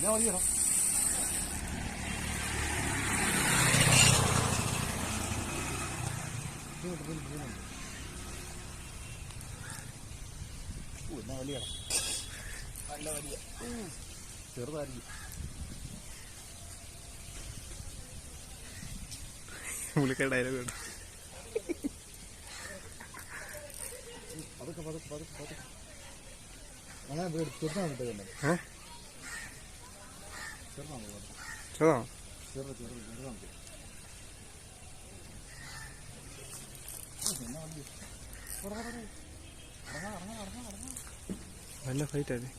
പിന്നെ മതിയണം. എന്നാ വലിയണം, നല്ല വലിയ ചെറുതായിരിക്കും. ഡയലോഗ് കേട്ടോ. പതുക്കെ പതുക്കെ പതുക്കെ പതുക്കെ അങ്ങനെ ചെറുതാണ് കിട്ടുന്നത്. ചെറുതാണോ? ചെറുതാണോ? ചെറുതാണ്. നല്ല ഫൈറ്റ് അല്ലേ?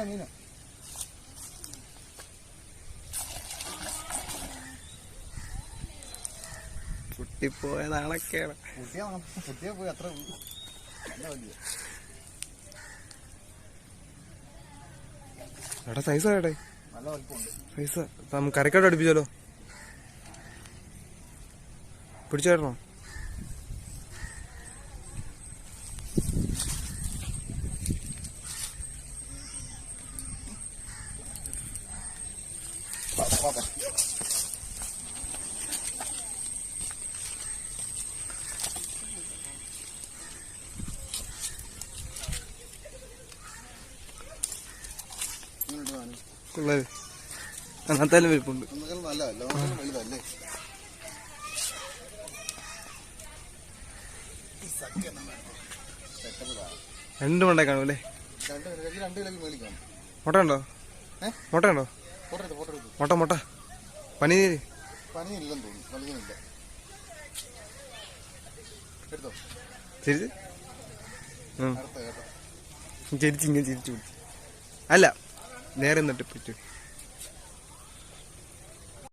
മീന കുട്ടിപ്പോയ നാണൊക്കെയാണ്. കുട്ടിയെ പോയി അത്ര നല്ല വലിയ എടാ സൈസ് ആട്ടെ, നല്ല വലിപ്പമുണ്ട്. സൈസ് നമുക്ക് കരക്കോട്ട് അടുപ്പിച്ചാലോ? പിടിച്ചേരണോ? കൊള്ളാതെ അങ്ങനത്തെ വലിപ്പുണ്ട്. രണ്ട് മണ്ടേ കാണും അല്ലേ? മുട്ട ഉണ്ടോ? മുട്ട ഉണ്ടോ? മുട്ട മുട്ട പനീര് ചിരിച്ച് ചിരിച്ച് ഇങ്ങനെ ചിരിച്ചു. അല്ല നേരെ നിന്നിട്ട് പറ്റൂ.